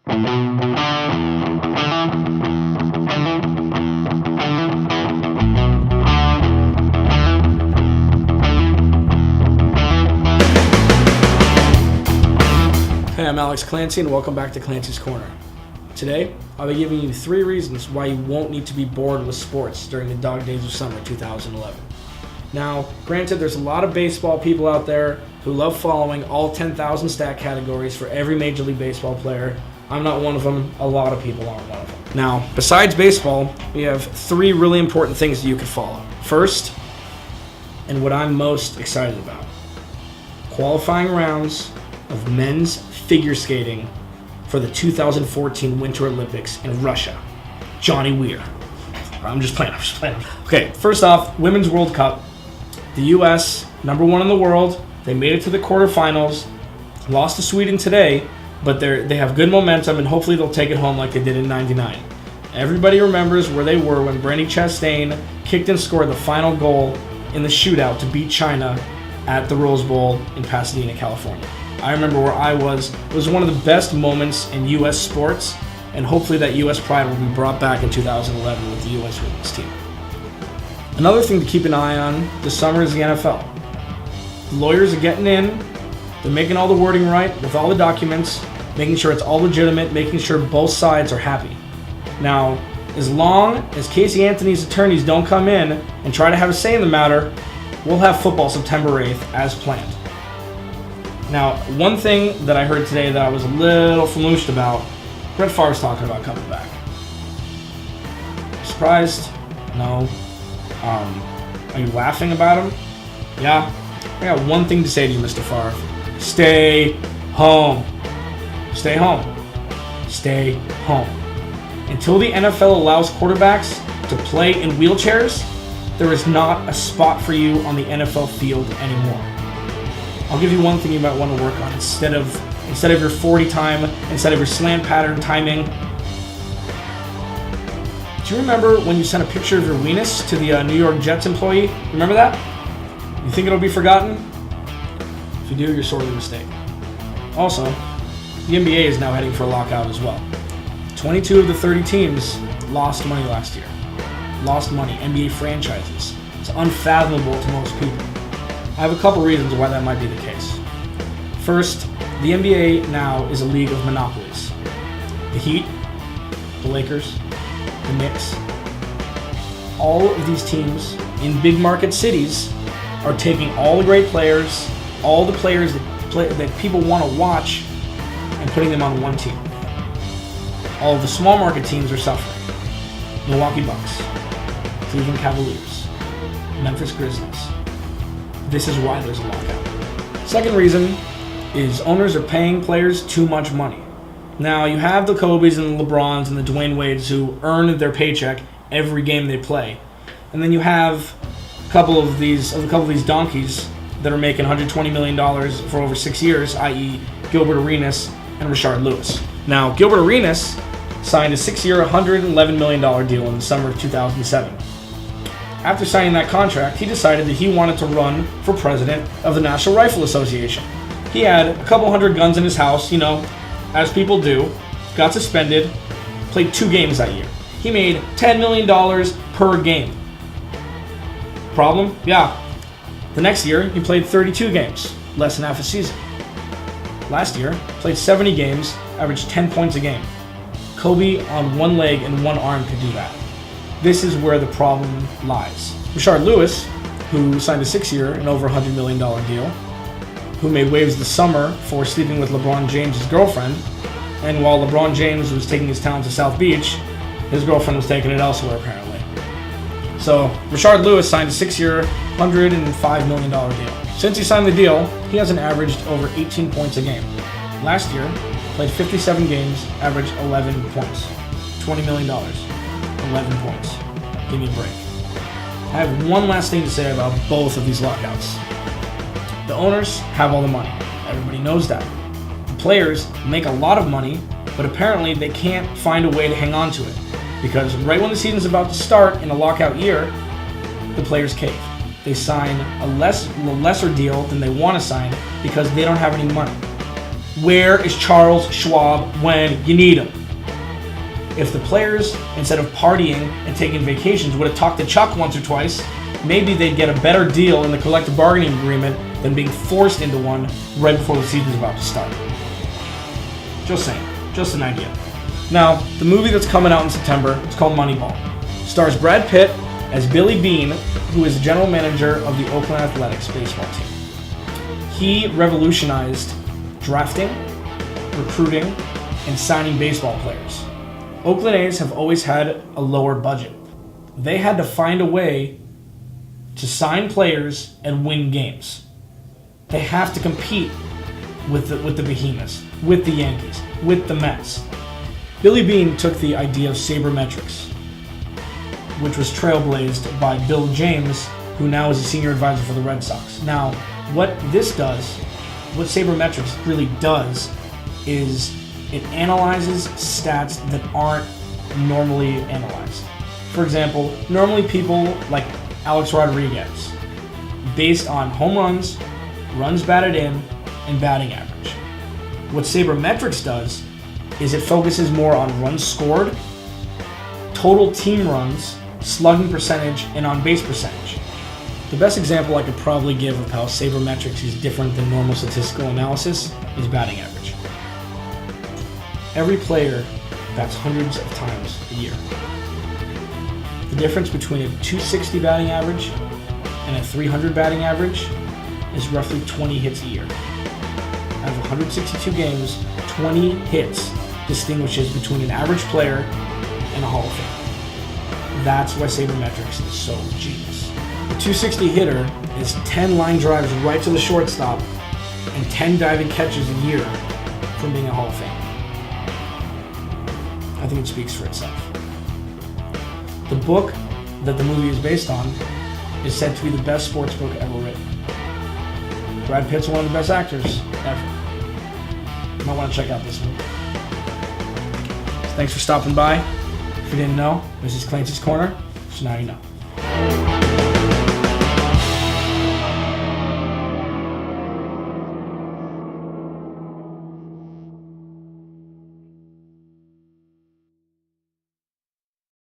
Hey, I'm Clancy, and welcome back to Clancy's Corner. Today, I'll be giving you 3 reasons why you won't need to be bored with sports during the dog days of summer 2011. Now, granted, there's a lot of baseball people out there who love following all 10,000 stat categories for every Major League Baseball player. I'm not one of them. A lot of people aren't one of them. Now, besides baseball, we have 3 really important things that you can follow. First, and what I'm most excited about, qualifying rounds of men's figure skating for the 2014 Winter Olympics in Russia. Johnny Weir. I'm just playing. Okay, first off, Women's World Cup. The U.S., number 1 in the world. They made it to the quarterfinals. Lost to Sweden today, but they have good momentum, and hopefully they'll take it home like they did in '99. Everybody remembers where they were when Brandi Chastain kicked and scored the final goal in the shootout to beat China at the Rose Bowl in Pasadena, California. I remember where I was. It was one of the best moments in U.S. sports, and hopefully that U.S. pride will be brought back in 2011 with the U.S. women's team. Another thing to keep an eye on this summer is the NFL. The lawyers are getting in. They're making all the wording right with all the documents, making sure it's all legitimate, making sure both sides are happy. Now, as long as Casey Anthony's attorneys don't come in and try to have a say in the matter, we'll have football September 8th as planned. Now, one thing that I heard today that I was a little flourished about, Brett Favre's talking about coming back. Surprised? No. Are you laughing about him? Yeah. I got one thing to say to you, Mr. Favre. Stay home. Stay home. Stay home. Until the NFL allows quarterbacks to play in wheelchairs, there is not a spot for you on the NFL field anymore. I'll give you one thing you might want to work on. Instead of your 40 time, instead of your slant pattern timing. Do you remember when you sent a picture of your weenus to the New York Jets employee? Remember that? You think it'll be forgotten? If you do, you're sorely mistaken. Also, the NBA is now heading for a lockout as well. 22 of the 30 teams lost money last year. Lost money, NBA franchises. It's unfathomable to most people. I have a couple reasons why that might be the case. First, the NBA now is a league of monopolies. The Heat, the Lakers, the Knicks, all of these teams in big market cities are taking all the great players, all the players that people want to watch, and putting them on one team. All of the small market teams are suffering. Milwaukee Bucks, Cleveland Cavaliers, Memphis Grizzlies. This is why there's a lockout. Second reason is owners are paying players too much money. Now, you have the Kobes and the LeBrons and the Dwayne Wades who earn their paycheck every game they play. And then you have a couple of these donkeys that are making $120 million for over 6 years, i.e. Gilbert Arenas and Rashard Lewis. Now, Gilbert Arenas signed a 6-year, $111 million deal in the summer of 2007. After signing that contract, he decided that he wanted to run for president of the National Rifle Association. He had a couple hundred guns in his house, as people do, got suspended, played 2 games that year. He made $10 million per game. Problem? Yeah. The next year, he played 32 games, less than half a season. Last year, played 70 games, averaged 10 points a game. Kobe on one leg and one arm could do that. This is where the problem lies. Rashard Lewis, who signed a 6-year and over $100 million deal, who made waves this summer for sleeping with LeBron James' girlfriend, and while LeBron James was taking his talent to South Beach, his girlfriend was taking it elsewhere apparently. So, Rashard Lewis signed a 6-year, $105 million deal. Since he signed the deal, he hasn't averaged over 18 points a game. Last year, played 57 games, averaged 11 points. $20 million. 11 points. Give me a break. I have one last thing to say about both of these lockouts. The owners have all the money. Everybody knows that. The players make a lot of money, but apparently they can't find a way to hang on to it. Because right when the season's about to start in a lockout year, the players cave. They sign a lesser deal than they want to sign because they don't have any money. Where is Charles Schwab when you need him? If the players, instead of partying and taking vacations, would have talked to Chuck once or twice, maybe they'd get a better deal in the collective bargaining agreement than being forced into one right before the season's about to start. Just saying. Just an idea. Now, the movie that's coming out in September is called Moneyball. Stars Brad Pitt as Billy Beane, who is the general manager of the Oakland Athletics baseball team. He revolutionized drafting, recruiting, and signing baseball players. Oakland A's have always had a lower budget. They had to find a way to sign players and win games. They have to compete with the behemoths, with the Yankees, with the Mets. Billy Beane took the idea of sabermetrics, which was trailblazed by Bill James, who now is a senior advisor for the Red Sox. Now, what sabermetrics really does is it analyzes stats that aren't normally analyzed. For example, normally people like Alex Rodriguez, based on home runs, runs batted in, and batting average. What sabermetrics does is it focuses more on runs scored, total team runs, slugging percentage, and on-base percentage. The best example I could probably give of how sabermetrics is different than normal statistical analysis is batting average. Every player bats hundreds of times a year. The difference between a 260 batting average and a 300 batting average is roughly 20 hits a year. Out of 162 games, 20 hits distinguishes between an average player and a Hall of Fame. That's why sabermetrics is so genius. A 260 hitter is 10 line drives right to the shortstop and 10 diving catches a year from being a Hall of Fame. I think it speaks for itself. The book that the movie is based on is said to be the best sports book ever written. Brad Pitt's one of the best actors ever. You might want to check out this one. Thanks for stopping by. If you didn't know, this is Clancy's Corner, so now you know.